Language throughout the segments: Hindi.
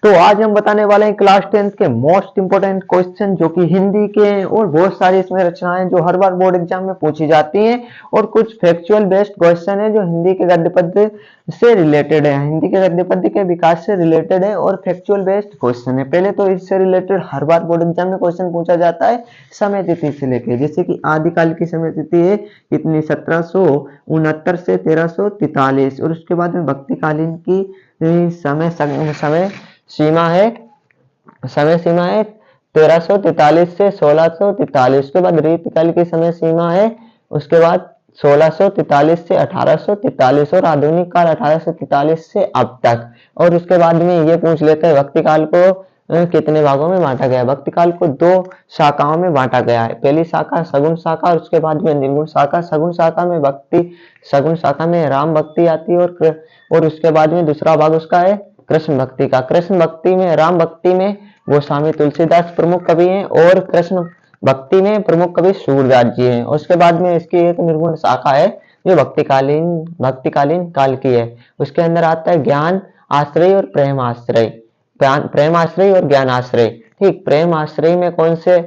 तो आज हम बताने वाले हैं क्लास 10th के मोस्ट इंपोर्टेंट क्वेश्चन जो कि हिंदी के हैं और बहुत सारी इसमें रचनाएं जो हर बार बोर्ड एग्जाम में पूछी जाती हैं और कुछ फैक्चुअल बेस्ड क्वेश्चन है जो हिंदी के गद्य पद्य से रिलेटेड है, हिंदी के गद्य पद्य के विकास से रिलेटेड है और फैक्चुअल बेस्ड क्वेश्चन है। पहले तो इससे रिलेटेड हर बार बोर्ड एग्जाम में क्वेश्चन पूछा जाता है समय तिथि से लेकर, जैसे कि आदिकाल की समय तिथि है कितनी 1769 से 1343 और उसके बाद में भक्तिकालीन की समय समय सीमा है 1343 से 1643। उसके बाद रीतकाल की समय सीमा है उसके बाद 1643 से 1843 और आधुनिक काल 1843 से अब तक। और उसके बाद में ये पूछ लेते हैं भक्ति काल को कितने भागों में बांटा गया। भक्ति काल को दो शाखाओं में बांटा गया है, पहली शाखा सगुण शाखा और उसके बाद में निर्गुण शाखा। सगुण शाखा में राम भक्ति आती है और उसके बाद में दूसरा भाग उसका है कृष्ण भक्ति का। कृष्ण भक्ति में राम भक्ति में गोस्वामी तुलसीदास प्रमुख कवि हैं और कृष्ण भक्ति में प्रमुख कवि सूरदास जी हैं। उसके बाद में इसकी एक निर्गुण शाखा है जो भक्तिकालीन काल की है। उसके अंदर आता है ज्ञान आश्रय और प्रेम आश्रय और ज्ञान आश्रय। ठीक, प्रेम आश्रय में कौन से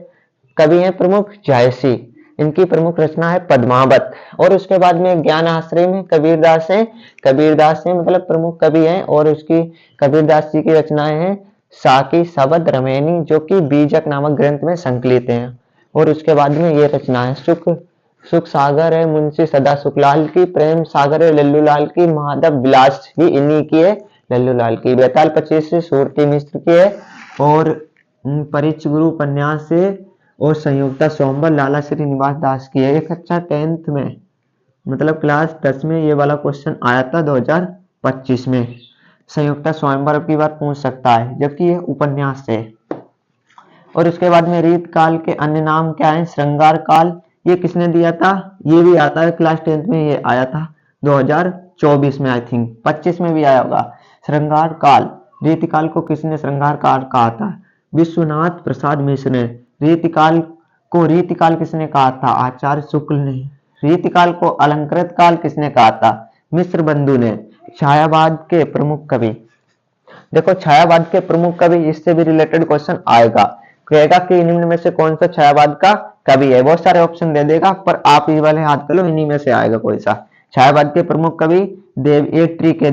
कवि हैं प्रमुख? जायसी, इनकी प्रमुख रचना है पद्मावत। और उसके बाद में ज्ञान आश्रय में कबीरदास हैं, मतलब प्रमुख कवि हैं और उसकी कबीरदास जी की रचनाएं हैं साकी शबद रमैनी जो कि बीजक नामक ग्रंथ में संकलित हैं। और उसके बाद में ये रचना है सुख सागर है मुंशी सदा सुखलाल की, प्रेम सागर है लल्लूलाल की, माधव विलास भी इन्हीं की है लल्लूलाल की, बेताल 25 से सूरती मिश्र की है और परिच गुरु उपन्यास से और संयुक्ता स्वयंवर लाला श्रीनिवास दास की है। एक अच्छा 10th में मतलब क्लास 10 में ये वाला क्वेश्चन आया था 2025 में। संयुक्ता स्वयंवर की बार पूछ सकता है जबकि ये उपन्यास है। और उसके बाद में रीत काल के अन्य नाम क्या है? श्रृंगार काल, ये किसने दिया था? ये भी आता है क्लास 10th में, ये आया था 2024 में, आई थिंक 25 में भी आया होगा। श्रृंगार काल, रीतिकाल को किसने श्रृंगार काल कहा था? विश्वनाथ प्रसाद मिश्र ने। रीतिकाल किसने कहा था? आचार्य शुक्ल ने। रीतिकाल को अलंकृत काल किसने कहा था? मिश्र बंधु ने। छायावाद के प्रमुख कवि, देखो छायावाद के प्रमुख कवि, इससे भी रिलेटेड क्वेश्चन आएगा, कहेगा कि निम्न में से कौन सा छायावाद का कवि है। बहुत सारे ऑप्शन दे देगा पर आप ये वाले याद कर लो, इन्हीं में से आएगा कोई सा। छायावाद के प्रमुख कवि एक ट्री के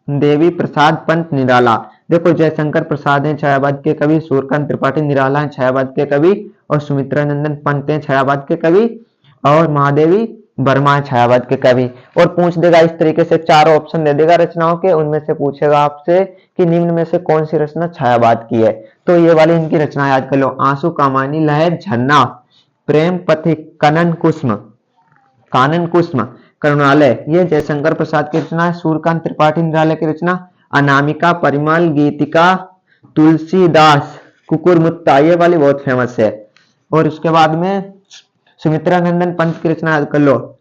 देवी प्रसाद पंत निराला। देखो जयशंकर प्रसाद हैं छायावाद के कवि, सूर्यकांत त्रिपाठी निराला हैं छायावाद के कवि और सुमित्रा नंदन पंत हैं छायावाद के कवि और महादेवी वर्मा छायावाद के कवि। और पूछ देगा इस तरीके से, चार ऑप्शन दे देगा रचनाओं के, उनमें से पूछेगा आपसे कि निम्न में से कौन सी रचना छायावाद की है। तो ये वाली इनकी रचना याद कर लो, आंसू कामायनी, लहर, झरना, प्रेम पथिक, कानन कुसुम, करुणालय, ये जयशंकर प्रसाद की रचना है। सूर्यकांत त्रिपाठी निराला की रचना अनामिका, परिमल, गीतिका, तुलसीदास, कुकुरमुत्ता, ये वाली बहुत फेमस है। और उसके बाद में सुमित्रा नंदन पंत की रचना याद कर लो,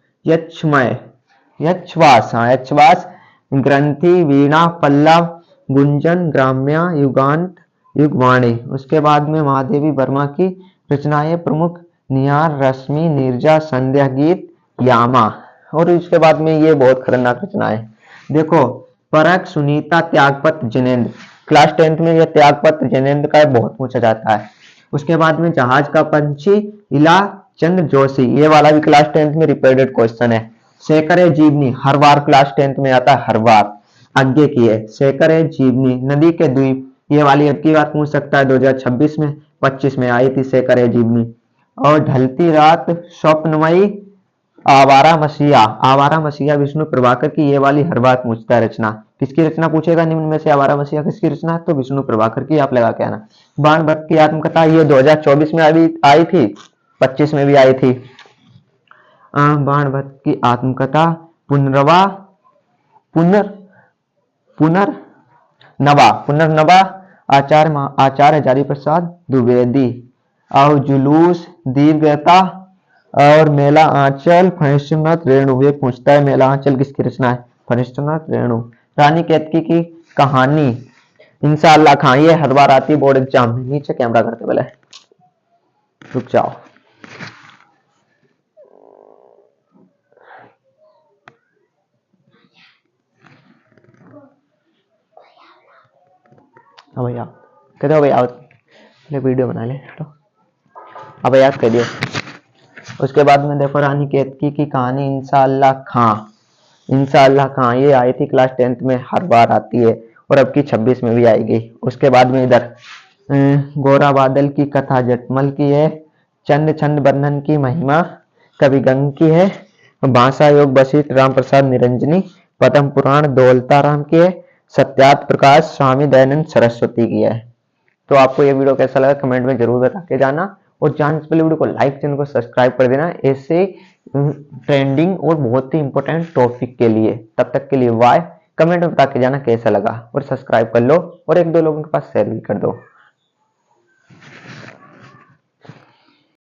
यक्षवास, ग्रंथि, वीणा, पल्लव, गुंजन, ग्राम्या, युगांत, युगवाणी। उसके बाद में महादेवी वर्मा की रचनाएं प्रमुख निहार, रश्मि, नीरजा, संध्या गीत, यामा। और उसके बाद में ये बहुत खतरनाक रचनाएं देखो, परख, सुनीता, त्यागपत्र, जिनेन्द्र। क्लास 10th में यह त्यागपत्र जिनेन्द्र का बहुत पूछा जाता है। उसके बाद में जहाज का पंछी, इला चंद्र जोशी, ये वाला भी क्लास 10th में रिपीटेड क्वेश्चन है। शेखर जीवनी, हर बार क्लास 10th में आता है, हर बार आगे की है। शेखर जीवनी, नदी के द्वीप, ये वाली अब की बार पूछ सकता है 2026 में, 25 में आई थी शेखर जीवनी। और ढलती रात, स्वप्नमयी, आवारा मसीहा विष्णु प्रभाकर की, ये वाली हर बार पूछता है रचना। किसकी रचना पूछेगा निम्न में से आवारा मसीहा किसकी रचना? तो विष्णु प्रभाकर की, आप लगा के आना। बाण भट्ट की आत्मकथा, ये 2024 में आई थी, 25 में भी आई थी। बाण भट्ट की आत्मकथा पुनर्नवा, आचार्य हजारी प्रसाद द्विवेदी। और जुलूस, दीर्घता और मेला आंचल, फणिष्ठनाथ रेणु, ये पूछता है मेला आंचल किसकी रचना है? फणिष्ठनाथ रेणु। रानी केतकी की कहानी, इंशाअल्लाह खां, ये हर बार आती है बोर्ड एग्जाम में। नीचे कैमरा करते पहले रुक जाओ। अब भैया कहते हो भैया पहले वीडियो बना ले, हटो। अब याद कर दियो। उसके बाद में देखो रानी केतकी की कहानी इंशाअल्लाह खां। इंशाअल्लाह खां ये आई थी क्लास 10th में, हर बार आती है और अब की 26 में भी आएगी। उसके बाद में इधर गोरा बादल की कथा जटमल की है, चंद छंद बंधन की महिमा कवि गंग की है, भाषा योग वशिष्ठ राम प्रसाद निरंजनी, पद्म पुराण दौलताराम की है, सत्यार्थ प्रकाश स्वामी दयानंद सरस्वती की है। तो आपको ये वीडियो कैसा लगा कमेंट में जरूर बता के जाना, और जानने से पहले वीडियो को लाइक, चैनल को सब्सक्राइब कर देना ऐसे ट्रेंडिंग और बहुत ही इंपॉर्टेंट टॉपिक के लिए। तब तक के लिए बाय। कमेंट में बता के जाना कैसा लगा, और सब्सक्राइब कर लो और एक दो लोगों के पास शेयर भी कर दो।